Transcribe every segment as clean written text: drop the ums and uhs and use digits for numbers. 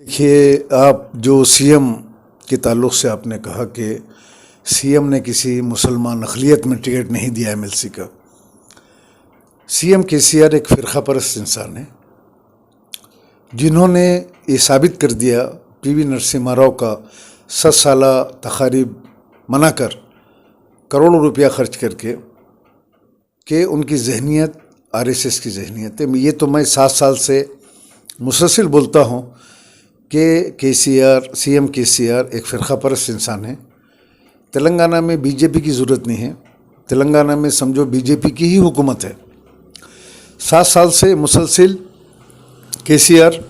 देखिए, आप जो सीएम के ताल्लुक़ से आपने कहा कि सीएम ने किसी मुसलमान अक़लियत में टिकट नहीं दिया एमएलसी का। सीएम केसीआर एक फ़िरक़ा परस्त इंसान है जिन्होंने ये साबित कर दिया पीवी नरसिम्हा राव का 7 साला तक़ारीब मनाकर करोड़ों रुपया खर्च करके कि उनकी ज़हनियत आरएसएस की ज़हनियत है। ये तो मैं 7 साल से मुसलसल बोलता हूँ कि सीएम केसीआर एक फ़िरक़ा परस्त इंसान है। तेलंगाना में बीजेपी की ज़रूरत नहीं है, तेलंगाना में समझो बीजेपी की ही हुकूमत है। 7 साल से मुसलसल केसीआर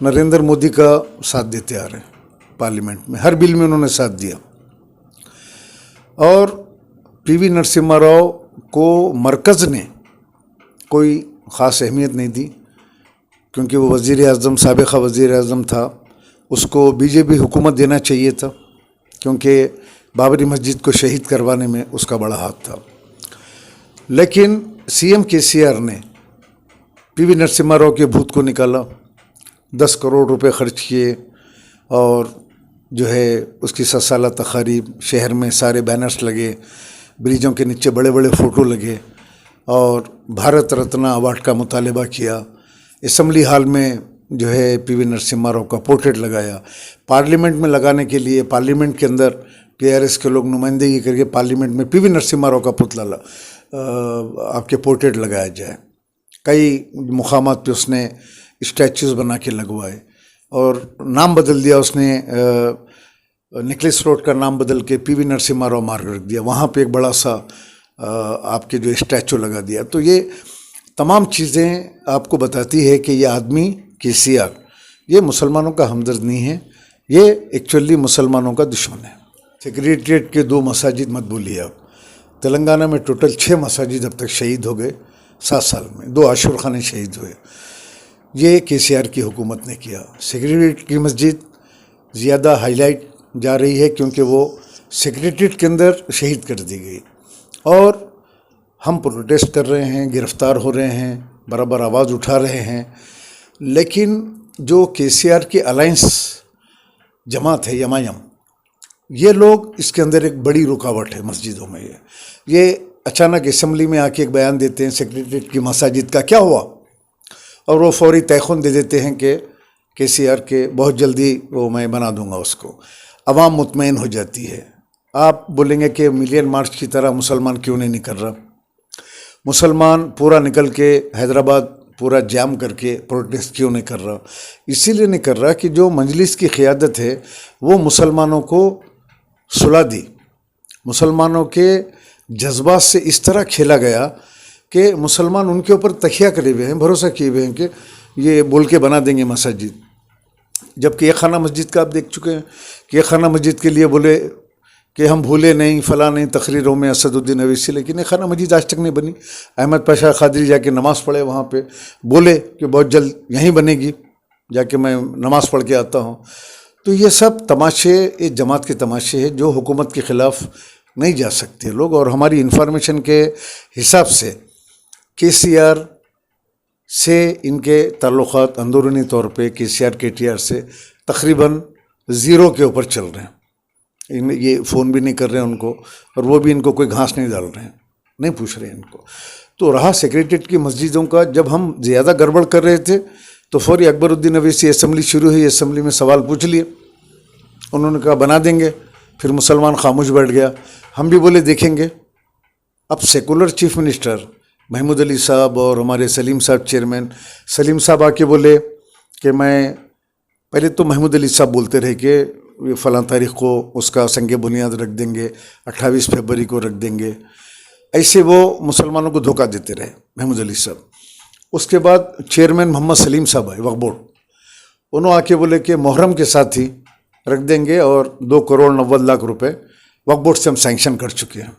नरेंद्र मोदी का साथ देते आ रहे हैं। पार्लियामेंट में हर बिल में उन्होंने साथ दिया और पीवी नरसिम्हा राव को मरकज़ ने कोई ख़ास अहमियत नहीं दी क्योंकि वो वज़ीर-ए-आज़म साबिक़ा वज़ीर-ए-आज़म था। उसको बीजेपी हुकूमत देना चाहिए था क्योंकि बाबरी मस्जिद को शहीद करवाने में उसका बड़ा हाथ था। लेकिन सीएम केसीआर ने पीवी नरसिम्हा राव के भूत को निकाला, 10 करोड़ रुपए खर्च किए और जो है उसकी 7 साला तक़ारीब, शहर में सारे बैनर्स लगे, ब्रिजों के नीचे बड़े बड़े फ़ोटो लगे और भारत रत्न अवार्ड का मुतालबा किया। असम्बली हॉल में जो है पीवी नरसिम्हा राव का पोर्ट्रेट लगाया। पार्लियामेंट में लगाने के लिए पार्लियामेंट के अंदर टीआरएस के लोग नुमाइंदगी करके पार्लियामेंट में पीवी नरसिम्हा राव का पुतला आपके पोर्ट्रेट लगाया जाए। कई मुकामात पे उसने स्टैचूज़ बना के लगवाए और नाम बदल दिया उसने, निकलेस रोड का नाम बदल के पीवी नरसिम्हा राव मार्ग रख दिया। वहाँ पे एक बड़ा सा आपके जो स्टैचू लगा दिया। तो ये तमाम चीज़ें आपको बताती है कि ये आदमी केसीआर ये मुसलमानों का हमदर्द नहीं है, ये एक्चुअली मुसलमानों का दुश्मन है। सेक्रेटरीट के 2 मसाजिद मत बोलिए आप। तेलंगाना में टोटल 6 मसाजिद अब तक शहीद हो गए 7 साल में, 2 आशूर खाने शहीद हुए। ये केसीआर की हुकूमत ने किया। सेक्रेटरीट की मस्जिद ज़्यादा हाईलाइट जा रही है क्योंकि वो सेक्रेटरीट के अंदर शहीद कर दी गई और हम प्रोटेस्ट कर रहे हैं, गिरफ्तार हो रहे हैं, बराबर आवाज़ उठा रहे हैं। लेकिन जो केसीआर की अलायंस जमात है यमायम, ये लोग इसके अंदर एक बड़ी रुकावट है मस्जिदों में। ये अचानक असम्बली में आके एक बयान देते हैं सेक्रेटरीट की मसाजिद का क्या हुआ और वो फौरी तयख़ुन दे देते हैं कि केसीआर के बहुत जल्दी वो मैं बना दूंगा उसको। अवाम मुतमईन हो जाती है। आप बोलेंगे कि मिलियन मार्च की तरह मुसलमान क्यों नहीं निकल रहा? मुसलमान पूरा निकल के हैदराबाद पूरा जाम करके प्रोटेस्ट क्यों नहीं कर रहा? इसीलिए नहीं कर रहा कि जो मजलिस की क़ियादत है वो मुसलमानों को सुला दी। मुसलमानों के जज्बात से इस तरह खेला गया कि मुसलमान उनके ऊपर तकिया करे हुए हैं, भरोसा किए हुए हैं कि ये बोल के बना देंगे मस्जिद। जबकि एक खाना मस्जिद का आप देख चुके हैं कि एक खाना मस्जिद के लिए बोले कि हम भूले नहीं, फला नहीं, तकरीरों में असदुद्दीन अवैसी, लेकिन एक खाना मस्जिद आज तक नहीं बनी। अहमद पाशा खादरी जाके नमाज़ पढ़े वहाँ पे, बोले कि बहुत जल्द यहीं बनेगी, जाके मैं नमाज़ पढ़ के आता हूँ। तो ये सब तमाशे, ये जमात के तमाशे हैं जो हुकूमत के ख़िलाफ़ नहीं जा सकते लोग। और हमारी इंफॉर्मेशन के हिसाब से केसीआर से इनके ताल्लुक़ात अंदरूनी तौर पे केसीआर केटीआर से तकरीबन 0 के ऊपर चल रहे हैं। ये फ़ोन भी नहीं कर रहे हैं उनको और वो भी इनको कोई घास नहीं डाल रहे हैं, नहीं पूछ रहे हैं इनको। तो रहा सेक्रेटरीट की मस्जिदों का, जब हम ज़्यादा गड़बड़ कर रहे थे तो फौरी अकबरुद्दीन अवैसी असम्बली शुरू हुई, असम्बली में सवाल पूछ लिए, उन्होंने कहा बना देंगे, फिर मुसलमान खामोश बैठ गया। हम भी बोले देखेंगे। अब secular chief minister Mahmood Ali साहब और हमारे सलीम साहब चेयरमैन, सलीम साहब आके बोले कि मैं, पहले तो महमूद अली साहब बोलते रहे कि फ़लाँ तारीख़ को उसका संग बुनियाद रख देंगे, 28 फरवरी को रख देंगे, ऐसे वो मुसलमानों को धोखा देते रहे महमूद अली साहब। उसके बाद चेयरमैन मोहम्मद सलीम साहब आए वक्फ बोर्ड, उन्होंने आके बोले कि मुहर्रम के साथ ही रख देंगे और 2 करोड़ 90 लाख रुपए वक्फ बोर्ड से हम सैंक्शन कर चुके हैं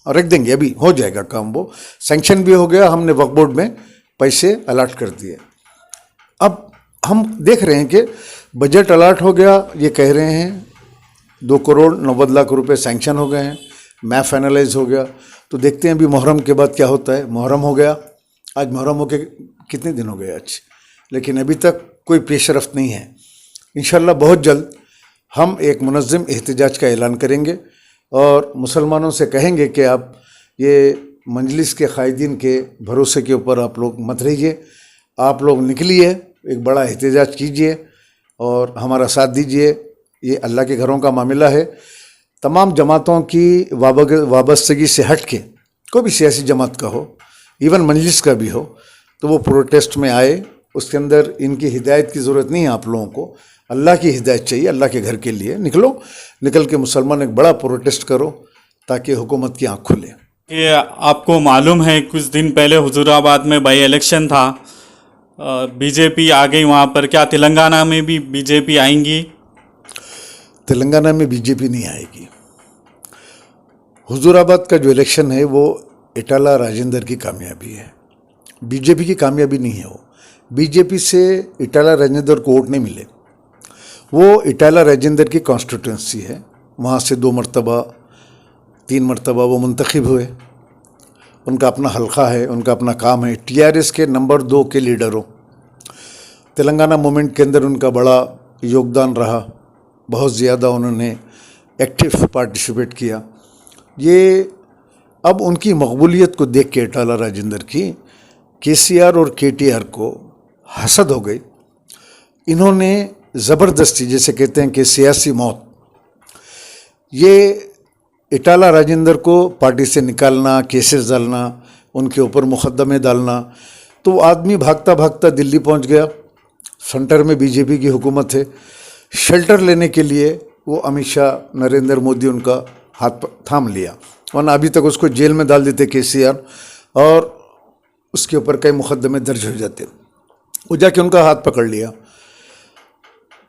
और रख देंगे, अभी हो जाएगा काम। वो सैंक्शन भी हो गया, हमने वक्फ बोर्ड में पैसे अलाट कर दिए। अब हम देख रहे हैं कि बजट अलाट हो गया, ये कह रहे हैं 2 करोड़ 90 लाख रुपए सैंक्शन हो गए हैं, मैप फाइनलाइज हो गया। तो देखते हैं अभी मुहर्रम के बाद क्या होता है। मुहर्रम हो गया, आज मुहर्रम हो के कितने दिन हो गए आज, लेकिन अभी तक कोई पेशरफ्त नहीं है। इंशाअल्लाह बहुत जल्द हम एक मुनज़्ज़म एहतजाज का ऐलान करेंगे और मुसलमानों से कहेंगे कि आप ये मजलिस के कायदीन के भरोसे के ऊपर आप लोग मत रहिए, आप लोग निकलिए, एक बड़ा एहतजाज कीजिए और हमारा साथ दीजिए। ये अल्लाह के घरों का मामला है। तमाम जमातों की वाबस्तगी से हट के कोई भी सियासी जमात का हो, इवन मजलिस का भी हो, तो वो प्रोटेस्ट में आए। उसके अंदर इनकी हिदायत की ज़रूरत नहीं है आप लोगों को, अल्लाह की हिदायत चाहिए। अल्लाह के घर के लिए निकलो, निकल के मुसलमान एक बड़ा प्रोटेस्ट करो ताकि हुकूमत की आँख खुले। ये आपको मालूम है कुछ दिन पहले हुजूराबाद में बाई इलेक्शन था, बीजेपी आ गई वहाँ पर। क्या तेलंगाना में भी बीजेपी आएंगी? तेलंगाना में बीजेपी नहीं आएगी। हुजूराबाद का जो इलेक्शन है वो इटाला राजेंद्र की कामयाबी है, बीजेपी की कामयाबी नहीं है। वो बीजेपी से इटाला राजेंद्र को वोट नहीं मिले। वो इटाला राजेंद्र की कॉन्स्टिट्यूंसी है, वहाँ से 2 मरतबा 3 मरतबा वो मुंतखब हुए। उनका अपना हल्का है, उनका अपना काम है। टीआरएस के नंबर 2 के लीडर हो। तेलंगाना मूवमेंट के अंदर उनका बड़ा योगदान रहा, बहुत ज़्यादा उन्होंने एक्टिव पार्टिसिपेट किया। ये अब उनकी मकबूलियत को देख के इटाला राजेंद्र की केसीआर और केटीआर को हसद हो गई। इन्होंने ज़बरदस्ती, जैसे कहते हैं कि सियासी मौत, ये इटाला राजेंद्र को पार्टी से निकालना, केसेस डालना, उनके ऊपर मुकदमे डालना। तो आदमी भागता भागता दिल्ली पहुंच गया। सेंटर में बीजेपी की हुकूमत है। शेल्टर लेने के लिए वो अमित शाह, नरेंद्र मोदी उनका हाथ थाम लिया, वरना अभी तक उसको जेल में डाल देते केसीआर और उसके ऊपर कई मुकदमे दर्ज हो जाते। वो जाके उनका हाथ पकड़ लिया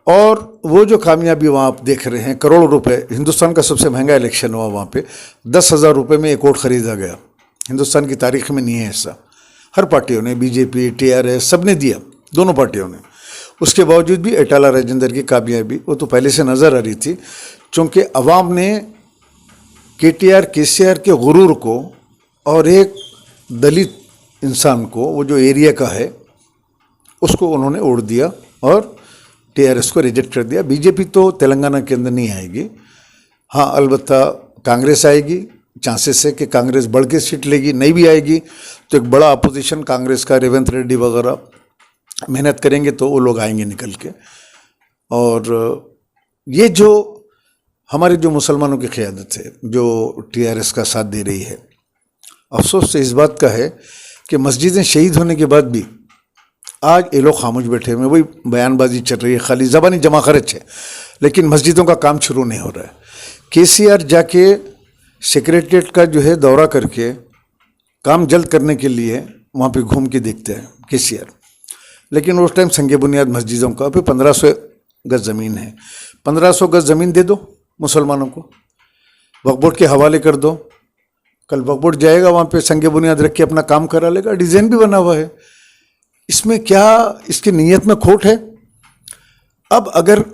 और वो जो कामयाबी वहाँ आप देख रहे हैं, करोड़ों रुपए, हिंदुस्तान का सबसे महंगा इलेक्शन हुआ वहाँ पे। 10,000 रुपये में एक वोट खरीदा गया। हिंदुस्तान की तारीख में नहीं है ऐसा। हर पार्टियों ने, बीजेपी, टीआरएस, सब ने दिया, दोनों पार्टियों ने। उसके बावजूद भी इटाला राजेंद्र की कामयाबी वो तो पहले से नज़र आ रही थी, क्योंकि अवाम ने केटीआर केसीआर के गुरूर को और एक दलित इंसान को, वो जो एरिया का है, उसको उन्होंने ओढ़ दिया और टीआरएस को रिजेक्ट कर दिया। बीजेपी तो तेलंगाना के अंदर नहीं आएगी। हाँ, अलबत्ता कांग्रेस आएगी। चांसेस है कि कांग्रेस बढ़ के सीट लेगी। नहीं भी आएगी तो एक बड़ा अपोजिशन कांग्रेस का, रेवंत रेड्डी वगैरह मेहनत करेंगे तो वो लोग आएंगे निकल के। और ये जो हमारे जो मुसलमानों की क़यादत है, जो टीआरएस का साथ दे रही है, अफसोस से इस बात का है कि मस्जिदें शहीद होने के बाद भी आज ये लोग खामोश बैठे हुए हैं। वही बयानबाजी चल रही है, खाली ज़बानी जमा खर्च है, लेकिन मस्जिदों का काम शुरू नहीं हो रहा है। केसीआर जाके सेक्रेटरीट का जो है दौरा करके काम जल्द करने के लिए वहाँ पे घूम के देखते हैं केसीआर, लेकिन उस टाइम संगे बुनियाद मस्जिदों का फिर 1500 गज ज़मीन है। 1500 गज ज़मीन दे दो मुसलमानों को, वक्फ बोर्ड के हवाले कर दो। कल वक्फ बोर्ड जाएगा वहाँ पे संगे बुनियाद रख के अपना काम करा लेगा। डिज़ाइन भी बना हुआ है। इसमें क्या इसकी नीयत में खोट है? अब अगर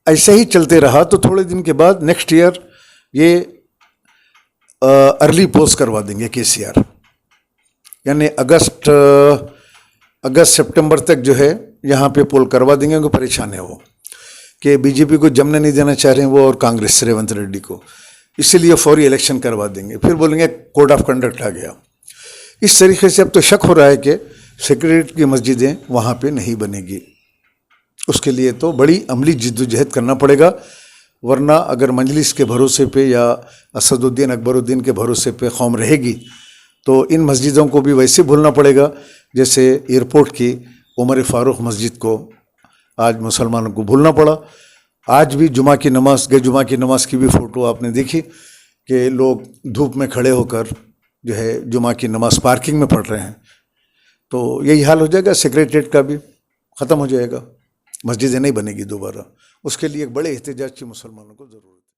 ऐसा ही चलते रहा तो थोड़े दिन के बाद नेक्स्ट ईयर ये अर्ली पोस्ट करवा देंगे केसीआर, यानी अगस्त सितंबर तक जो है यहाँ पे पोल करवा देंगे। उनको परेशान है वो कि बीजेपी को जमने नहीं देना चाह रहे हैं वो, और कांग्रेस रेवंत रेड्डी को, इसीलिए फौरी इलेक्शन करवा देंगे। फिर बोलेंगे कोड ऑफ कंडक्ट आ गया। इस तरीके से अब तो शक हो रहा है कि सेक्रेटरीट की मस्जिदें वहाँ पे नहीं बनेगी। उसके लिए तो बड़ी अमली जिद्दोजहद करना पड़ेगा, वरना अगर मजलिस के भरोसे पे या असदुद्दीन अकबरुद्दीन के भरोसे पे कौम रहेगी तो इन मस्जिदों को भी वैसे भूलना पड़ेगा जैसे एयरपोर्ट की उमर फारूक मस्जिद को आज मुसलमानों को भूलना पड़ा। आज भी जुमा की नमाज, गए जुमा की नमाज की भी फ़ोटो आपने देखी कि लोग धूप में खड़े होकर जो है जुमा की नमाज पार्किंग में पढ़ रहे हैं। तो यही हाल हो जाएगा, सेक्रेटरीट का भी ख़त्म हो जाएगा, मस्जिदें नहीं बनेगी दोबारा। उसके लिए एक बड़े एहतजाज की मुसलमानों को ज़रूरत है।